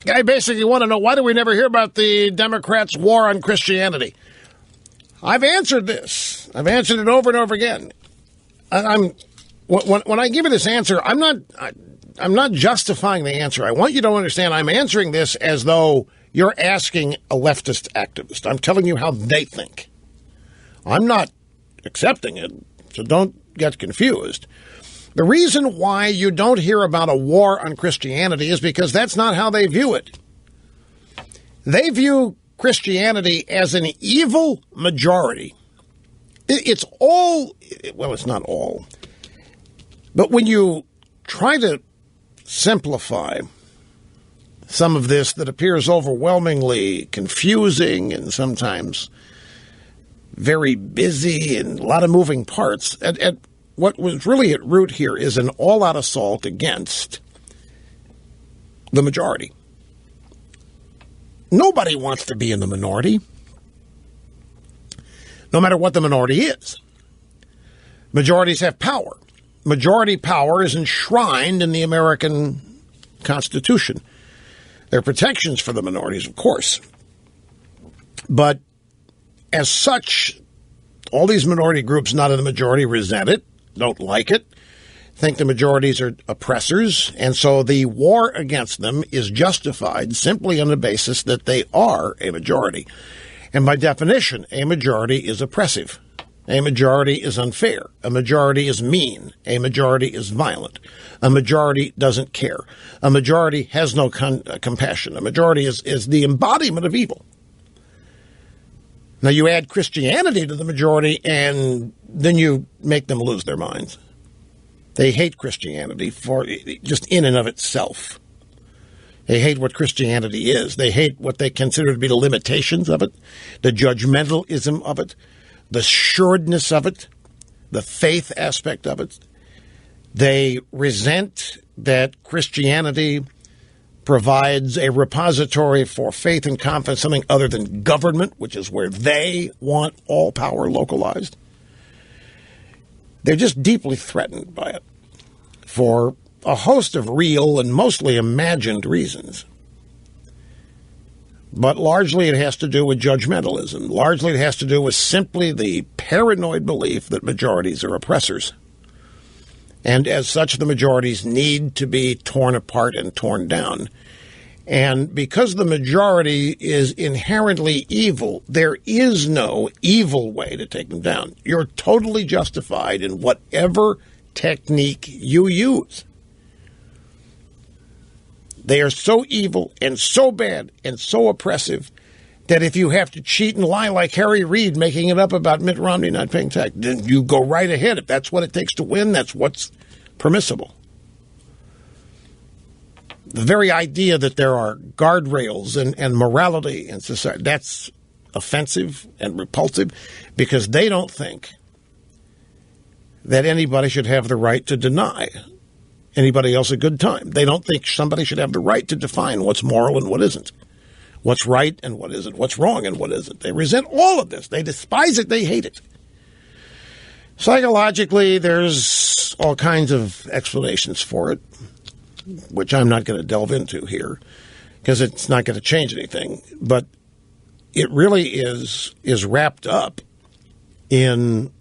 Guy basically want to know, why do we never hear about the Democrats' war on Christianity? I've answered this. I've answered it over and over again. When I give you this answer, I'm not justifying the answer. I want you to understand I'm answering this as though you're asking a leftist activist. I'm telling you how they think. I'm not accepting it, so don't get confused. The reason why you don't hear about a war on Christianity is because that's not how they view it. They view Christianity as an evil majority. It's all, well, it's not all. But when you try to simplify some of this that appears overwhelmingly confusing and sometimes very busy and a lot of moving parts, at what was really at root here is an all-out assault against the majority. Nobody wants to be in the minority, no matter what the minority is. Majorities have power. Majority power is enshrined in the American Constitution. There are protections for the minorities, of course. But as such, all these minority groups not in the majority resent it, don't like it, think the majorities are oppressors, and so the war against them is justified simply on the basis that they are a majority. And by definition, a majority is oppressive. A majority is unfair. A majority is mean. A majority is violent. A majority doesn't care. A majority has no compassion. A majority is the embodiment of evil. Now, you add Christianity to the majority, and then you make them lose their minds. They hate Christianity for just in and of itself. They hate what Christianity is. They hate what they consider to be the limitations of it, the judgmentalism of it, the assuredness of it, the faith aspect of it. They resent that Christianity provides a repository for faith and confidence, something other than government, which is where they want all power localized. They're just deeply threatened by it for a host of real and mostly imagined reasons. But largely it has to do with judgmentalism. Largely it has to do with simply the paranoid belief that majorities are oppressors. And as such, the majorities need to be torn apart and torn down. And because the majority is inherently evil, there is no evil way to take them down. You're totally justified in whatever technique you use. They are so evil and so bad and so oppressive that if you have to cheat and lie like Harry Reid making it up about Mitt Romney not paying tax, then you go right ahead. If that's what it takes to win, that's what's permissible. The very idea that there are guardrails and morality in society, that's offensive and repulsive because they don't think that anybody should have the right to deny anybody else a good time. They don't think somebody should have the right to define what's moral and what isn't, what's right and what isn't, what's wrong and what isn't. They resent all of this. They despise it. They hate it. Psychologically, there's all kinds of explanations for it, which I'm not going to delve into here because it's not going to change anything. But it really is wrapped up in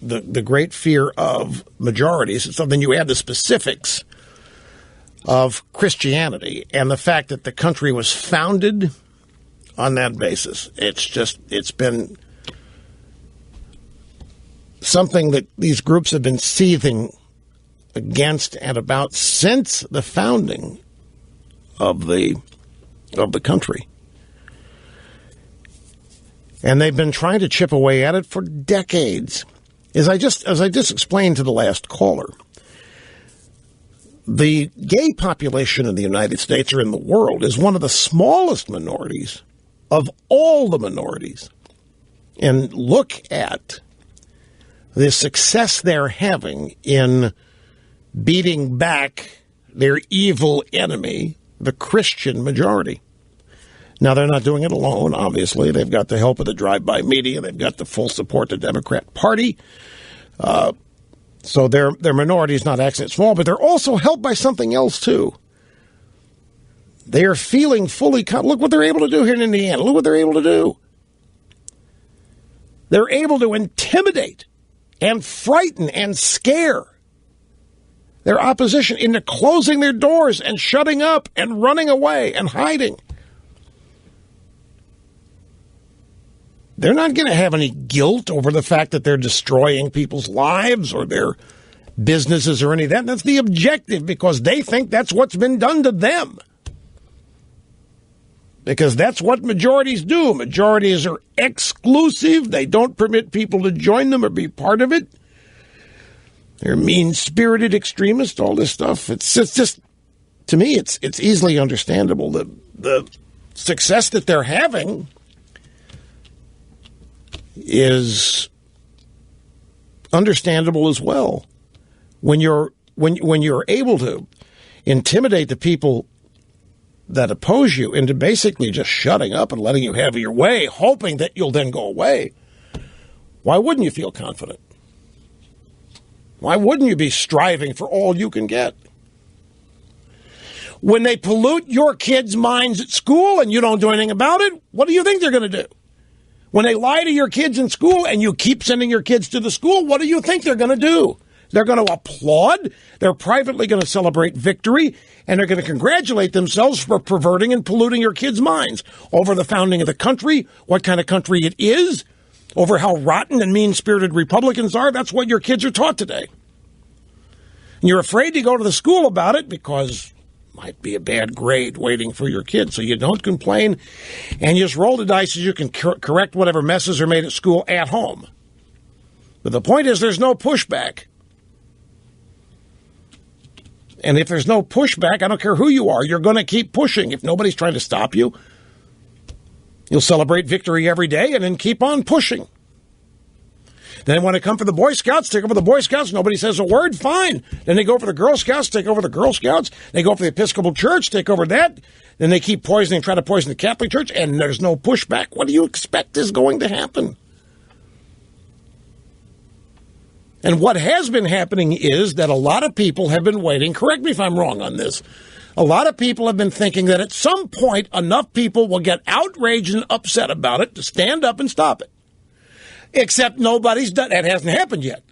the great fear of majorities. So then you add the specifics of Christianity and the fact that the country was founded on that basis. It's been something that these groups have been seething against and about since the founding of the country. And they've been trying to chip away at it for decades. As I just explained to the last caller, the gay population in the United States or in the world is one of the smallest minorities of all the minorities. And look at the success they're having in beating back their evil enemy, the Christian majority. Now, they're not doing it alone, obviously. They've got the help of the drive-by media. They've got the full support of the Democrat Party. So their minority is not actually small, but they're also helped by something else, too. They are feeling fully look what they're able to do here in Indiana. Look what they're able to do. They're able to intimidate and frighten and scare their opposition into closing their doors and shutting up and running away and hiding. They're not going to have any guilt over the fact that they're destroying people's lives or their businesses or any of that. That's the objective, because they think that's what's been done to them. Because that's what majorities do. Majorities are exclusive. They don't permit people to join them or be part of it. They're mean-spirited extremists, all this stuff. It's just, to me, it's easily understandable. The success that they're having is understandable as well. When you're able to intimidate the people that oppose you into basically just shutting up and letting you have your way, hoping that you'll then go away, why wouldn't you feel confident? Why wouldn't you be striving for all you can get? When they pollute your kids' minds at school and you don't do anything about it, what do you think they're going to do? When they lie to your kids in school and you keep sending your kids to the school, what do you think they're going to do? They're going to applaud, they're privately going to celebrate victory, and they're going to congratulate themselves for perverting and polluting your kids' minds over the founding of the country, what kind of country it is, over how rotten and mean-spirited Republicans are. That's what your kids are taught today. And you're afraid to go to the school about it because it might be a bad grade waiting for your kid. So you don't complain, and you just roll the dice as you can correct whatever messes are made at school at home. But the point is there's no pushback. And if there's no pushback, I don't care who you are, you're going to keep pushing. If nobody's trying to stop you, you'll celebrate victory every day and then keep on pushing. Then when they come for the Boy Scouts, take over the Boy Scouts. Nobody says a word, fine. Then they go for the Girl Scouts, take over the Girl Scouts. They go for the Episcopal Church, take over that. Then they keep try to poison the Catholic Church, and there's no pushback. What do you expect is going to happen? And what has been happening is that a lot of people have been waiting. Correct me if I'm wrong on this. A lot of people have been thinking that at some point enough people will get outraged and upset about it to stand up and stop it. Except nobody's done. That hasn't happened yet.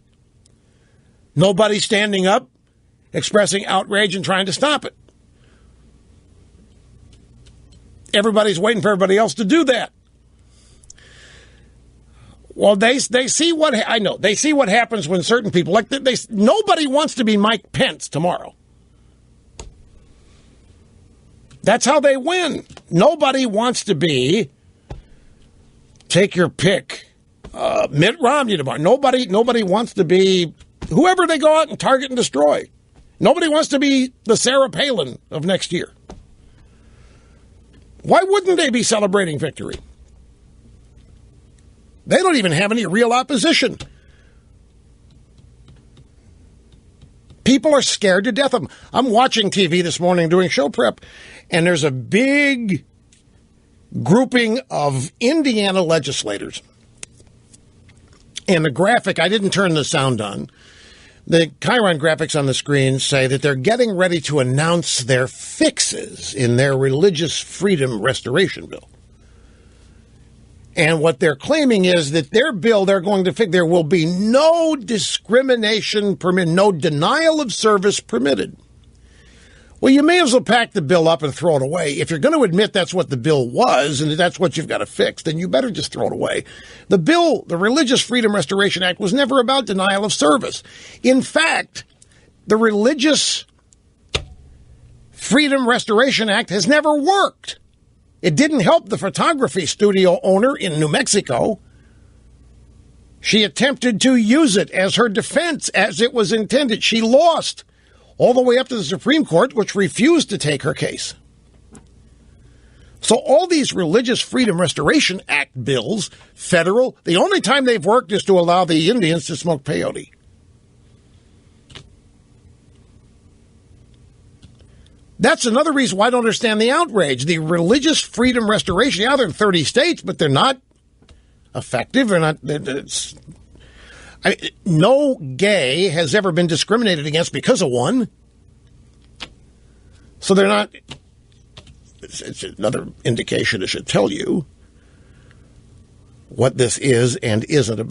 Nobody's standing up, expressing outrage and trying to stop it. Everybody's waiting for everybody else to do that. Well, they see what I know. They see what happens when certain people nobody wants to be Mike Pence tomorrow. That's how they win. Nobody wants to be, take your pick, Mitt Romney tomorrow. Nobody wants to be whoever they go out and target and destroy. Nobody wants to be the Sarah Palin of next year. Why wouldn't they be celebrating victory? They don't even have any real opposition. People are scared to death of them. I'm watching TV this morning doing show prep, and there's a big grouping of Indiana legislators. And the graphic, I didn't turn the sound on. The Chiron graphics on the screen say that they're getting ready to announce their fixes in their religious freedom restoration bill. And what they're claiming is that their bill, they're going to fix, there will be no discrimination permitted, no denial of service permitted. Well, you may as well pack the bill up and throw it away. If you're going to admit that's what the bill was and that's what you've got to fix, then you better just throw it away. The bill, the Religious Freedom Restoration Act, was never about denial of service. In fact, the Religious Freedom Restoration Act has never worked. It didn't help the photography studio owner in New Mexico. She attempted to use it as her defense as it was intended. She lost all the way up to the Supreme Court, which refused to take her case. So all these Religious Freedom Restoration Act bills, federal, the only time they've worked is to allow the Indians to smoke peyote. That's another reason why I don't understand the outrage. The Religious Freedom Restoration, they're in 30 states, but they're not effective. No gay has ever been discriminated against because of one. So they're not it's another indication it should tell you what this is and isn't about.